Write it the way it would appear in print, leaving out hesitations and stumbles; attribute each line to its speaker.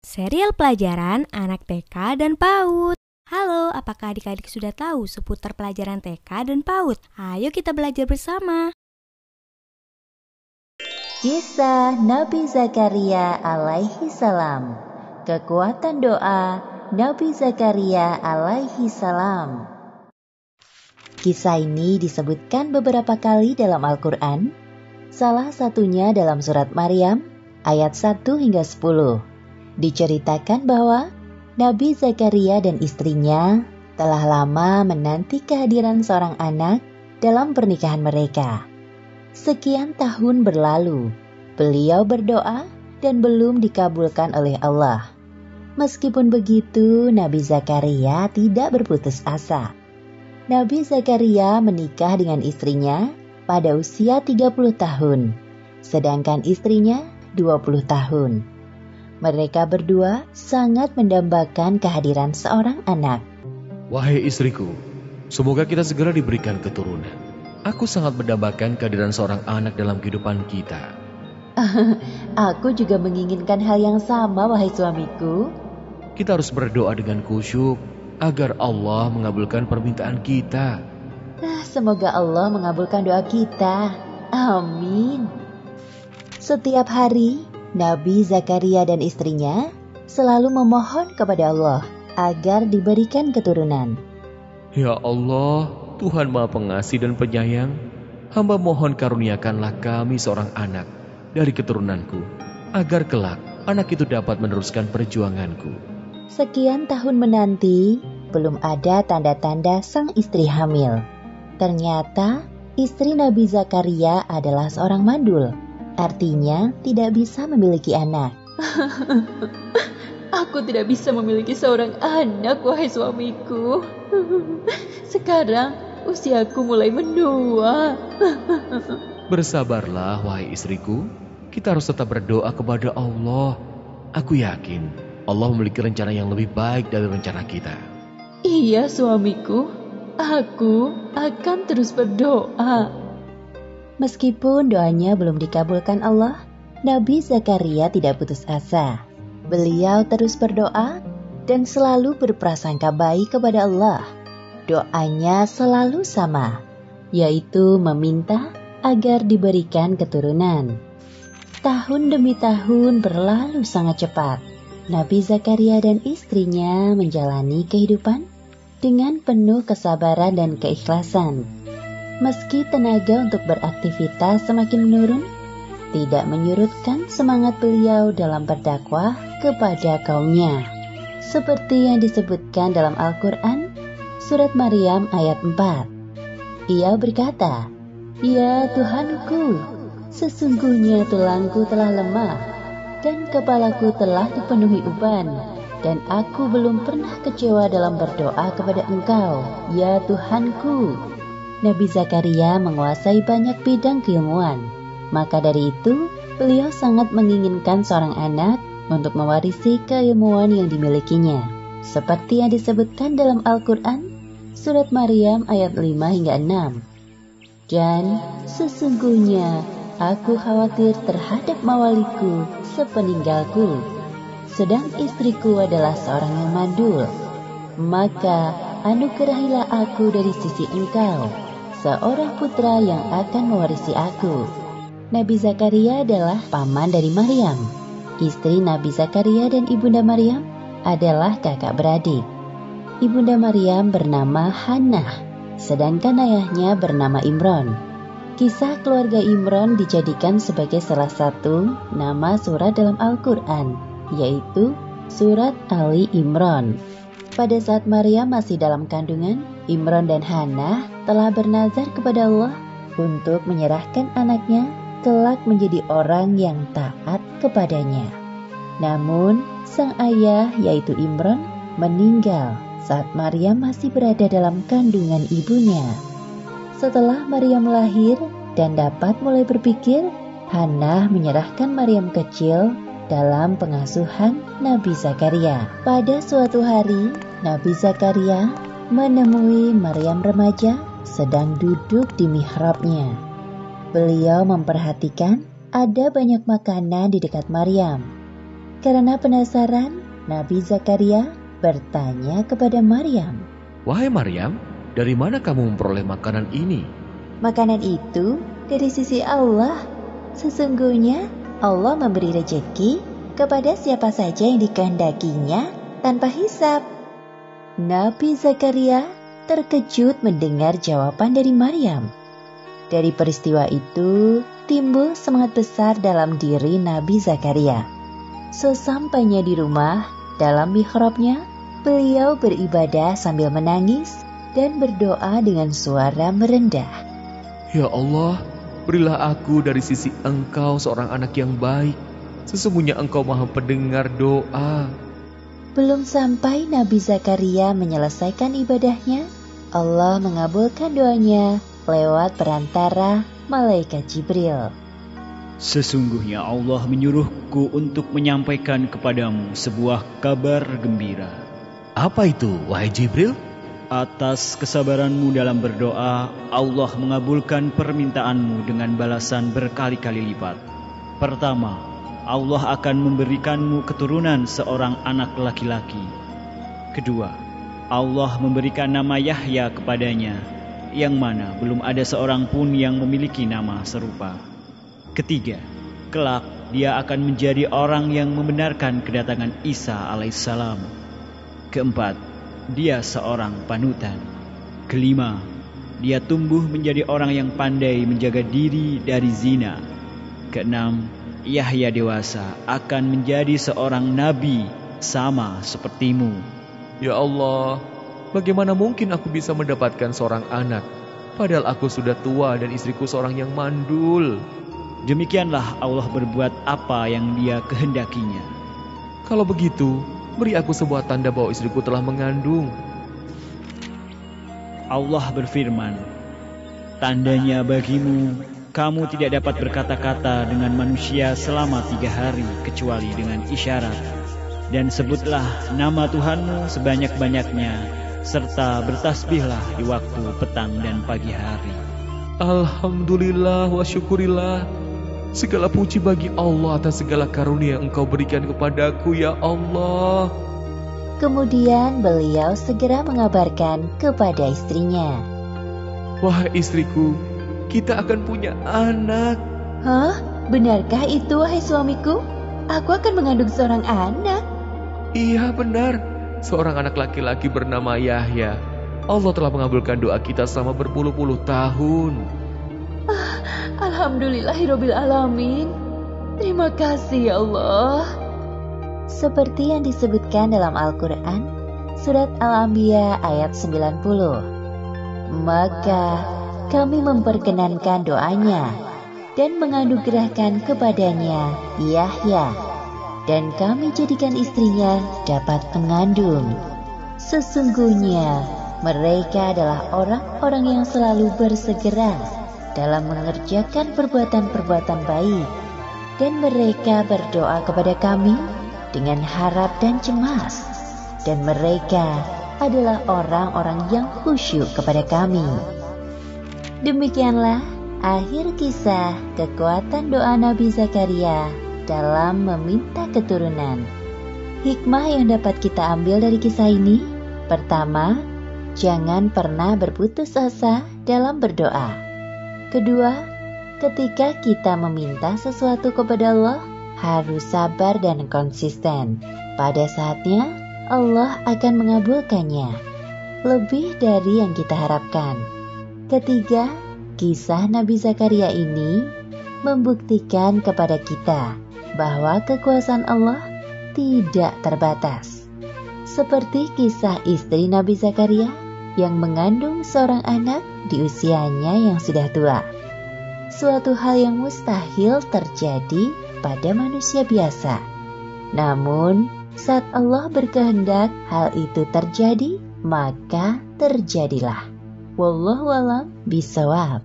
Speaker 1: Serial pelajaran anak TK dan PAUD. Halo, apakah adik-adik sudah tahu seputar pelajaran TK dan PAUD? Ayo kita belajar bersama.
Speaker 2: Kisah Nabi Zakaria alaihi salam. Kekuatan doa Nabi Zakaria alaihi salam. Kisah ini disebutkan beberapa kali dalam Al-Quran. Salah satunya dalam surat Maryam ayat 1 hingga 10. Diceritakan bahwa Nabi Zakaria dan istrinya telah lama menanti kehadiran seorang anak dalam pernikahan mereka. Sekian tahun berlalu, beliau berdoa dan belum dikabulkan oleh Allah. Meskipun begitu, Nabi Zakaria tidak berputus asa. Nabi Zakaria menikah dengan istrinya pada usia 30 tahun, sedangkan istrinya 20 tahun. Mereka berdua sangat mendambakan kehadiran seorang anak.
Speaker 3: Wahai istriku, semoga kita segera diberikan keturunan. Aku sangat mendambakan kehadiran seorang anak dalam kehidupan kita.
Speaker 2: Aku juga menginginkan hal yang sama, wahai suamiku.
Speaker 3: Kita harus berdoa dengan khusyuk agar Allah mengabulkan permintaan kita.
Speaker 2: Semoga Allah mengabulkan doa kita. Amin. Setiap hari, Nabi Zakaria dan istrinya selalu memohon kepada Allah agar diberikan keturunan.
Speaker 3: Ya Allah, Tuhan Maha Pengasih dan Penyayang, hamba mohon karuniakanlah kami seorang anak dari keturunanku, agar kelak anak itu dapat meneruskan perjuanganku.
Speaker 2: Sekian tahun menanti, belum ada tanda-tanda sang istri hamil. Ternyata istri Nabi Zakaria adalah seorang mandul. Artinya tidak bisa memiliki anak. Aku tidak bisa memiliki seorang anak, wahai suamiku. Sekarang usiaku mulai menua.
Speaker 3: Bersabarlah, wahai istriku. Kita harus tetap berdoa kepada Allah. Aku yakin Allah memiliki rencana yang lebih baik dari rencana kita.
Speaker 2: Iya, suamiku. Aku akan terus berdoa. Meskipun doanya belum dikabulkan Allah, Nabi Zakaria tidak putus asa. Beliau terus berdoa dan selalu berprasangka baik kepada Allah. Doanya selalu sama, yaitu meminta agar diberikan keturunan. Tahun demi tahun berlalu sangat cepat. Nabi Zakaria dan istrinya menjalani kehidupan dengan penuh kesabaran dan keikhlasan. Meski tenaga untuk beraktivitas semakin menurun, tidak menyurutkan semangat beliau dalam berdakwah kepada kaumnya. Seperti yang disebutkan dalam Al-Quran, surat Maryam ayat 4. Ia berkata, "Ya Tuhanku, sesungguhnya tulangku telah lemah, dan kepalaku telah dipenuhi uban, dan aku belum pernah kecewa dalam berdoa kepada Engkau, ya Tuhanku." Nabi Zakaria menguasai banyak bidang keilmuan. Maka dari itu, beliau sangat menginginkan seorang anak untuk mewarisi keilmuan yang dimilikinya. Seperti yang disebutkan dalam Al-Quran, surat Maryam ayat 5 hingga 6. Dan sesungguhnya aku khawatir terhadap mawaliku sepeninggalku, sedang istriku adalah seorang yang mandul. Maka anugerahilah aku dari sisi Engkau seorang putra yang akan mewarisi aku. Nabi Zakaria adalah paman dari Maryam. Istri Nabi Zakaria dan ibunda Maryam adalah kakak beradik. Ibunda Maryam bernama Hannah, sedangkan ayahnya bernama Imron. Kisah keluarga Imron dijadikan sebagai salah satu nama surat dalam Al-Quran, yaitu surat Ali Imron. Pada saat Maryam masih dalam kandungan, Imron dan Hannah telah bernazar kepada Allah untuk menyerahkan anaknya kelak menjadi orang yang taat kepadanya. Namun, sang ayah yaitu Imron meninggal saat Maryam masih berada dalam kandungan ibunya. Setelah Maryam lahir dan dapat mulai berpikir, Hannah menyerahkan Maryam kecil dalam pengasuhan Nabi Zakaria. Pada suatu hari, Nabi Zakaria menemui Maryam remaja sedang duduk di mihrabnya. Beliau memperhatikan ada banyak makanan di dekat Maryam. Karena penasaran, Nabi Zakaria bertanya kepada Maryam.
Speaker 3: Wahai Maryam, dari mana kamu memperoleh makanan ini?
Speaker 2: Makanan itu dari sisi Allah. Sesungguhnya Allah memberi rezeki kepada siapa saja yang dikehendakinya tanpa hisab. Nabi Zakaria terkejut mendengar jawaban dari Maryam. Dari peristiwa itu, timbul semangat besar dalam diri Nabi Zakaria. Sesampainya di rumah, dalam mihrabnya, beliau beribadah sambil menangis dan berdoa dengan suara merendah.
Speaker 3: Ya Allah, berilah aku dari sisi Engkau seorang anak yang baik. Sesungguhnya Engkau Maha Pendengar doa.
Speaker 2: Belum sampai Nabi Zakaria menyelesaikan ibadahnya, Allah mengabulkan doanya lewat perantara malaikat Jibril.
Speaker 4: Sesungguhnya Allah menyuruhku untuk menyampaikan kepadamu sebuah kabar gembira.
Speaker 3: Apa itu, wahai Jibril?
Speaker 4: Atas kesabaranmu dalam berdoa, Allah mengabulkan permintaanmu dengan balasan berkali-kali lipat. Pertama, Allah akan memberikanmu keturunan seorang anak laki-laki. Kedua, Allah memberikan nama Yahya kepadanya, yang mana belum ada seorang pun yang memiliki nama serupa. Ketiga, kelak dia akan menjadi orang yang membenarkan kedatangan Isa alaihissalam. Keempat, dia seorang panutan. Kelima, dia tumbuh menjadi orang yang pandai menjaga diri dari zina. Keenam, Yahya dewasa akan menjadi seorang nabi sama sepertimu.
Speaker 3: Ya Allah, bagaimana mungkin aku bisa mendapatkan seorang anak, padahal aku sudah tua dan istriku seorang yang mandul.
Speaker 4: Demikianlah Allah berbuat apa yang Dia kehendakinya.
Speaker 3: Kalau begitu, beri aku sebuah tanda bahwa istriku telah mengandung.
Speaker 4: Allah berfirman, tandanya bagimu, kamu tidak dapat berkata-kata dengan manusia selama 3 hari kecuali dengan isyarat. Dan sebutlah nama Tuhanmu sebanyak-banyaknya, serta bertasbihlah di waktu petang dan pagi hari.
Speaker 3: Alhamdulillah wa syukurillah. Segala puji bagi Allah atas segala karunia yang Engkau berikan kepadaku, ya Allah.
Speaker 2: Kemudian beliau segera mengabarkan kepada istrinya.
Speaker 3: Wahai istriku, kita akan punya anak.
Speaker 2: Hah? Benarkah itu, wahai suamiku? Aku akan mengandung seorang anak.
Speaker 3: Iya benar, seorang anak laki-laki bernama Yahya. Allah telah mengabulkan doa kita selama berpuluh-puluh tahun.
Speaker 2: Alhamdulillahirabbil alamin. Terima kasih ya Allah. Seperti yang disebutkan dalam Al-Quran, surat Al-Anbiya ayat 90. Maka kami memperkenankan doanya dan menganugerahkan kepadanya Yahya, dan kami jadikan istrinya dapat mengandung. Sesungguhnya mereka adalah orang-orang yang selalu bersegera dalam mengerjakan perbuatan-perbuatan baik, dan mereka berdoa kepada kami dengan harap dan cemas, dan mereka adalah orang-orang yang khusyuk kepada kami. Demikianlah akhir kisah kekuatan doa Nabi Zakaria dalam meminta keturunan. Hikmah yang dapat kita ambil dari kisah ini, pertama, jangan pernah berputus asa dalam berdoa. Kedua, ketika kita meminta sesuatu kepada Allah, harus sabar dan konsisten. Pada saatnya, Allah akan mengabulkannya lebih dari yang kita harapkan. Ketiga, kisah Nabi Zakaria ini membuktikan kepada kita bahwa kekuasaan Allah tidak terbatas. Seperti kisah istri Nabi Zakaria yang mengandung seorang anak di usianya yang sudah tua. Suatu hal yang mustahil terjadi pada manusia biasa. Namun, saat Allah berkehendak hal itu terjadi, maka terjadilah. Wallahu a'lam bishawab.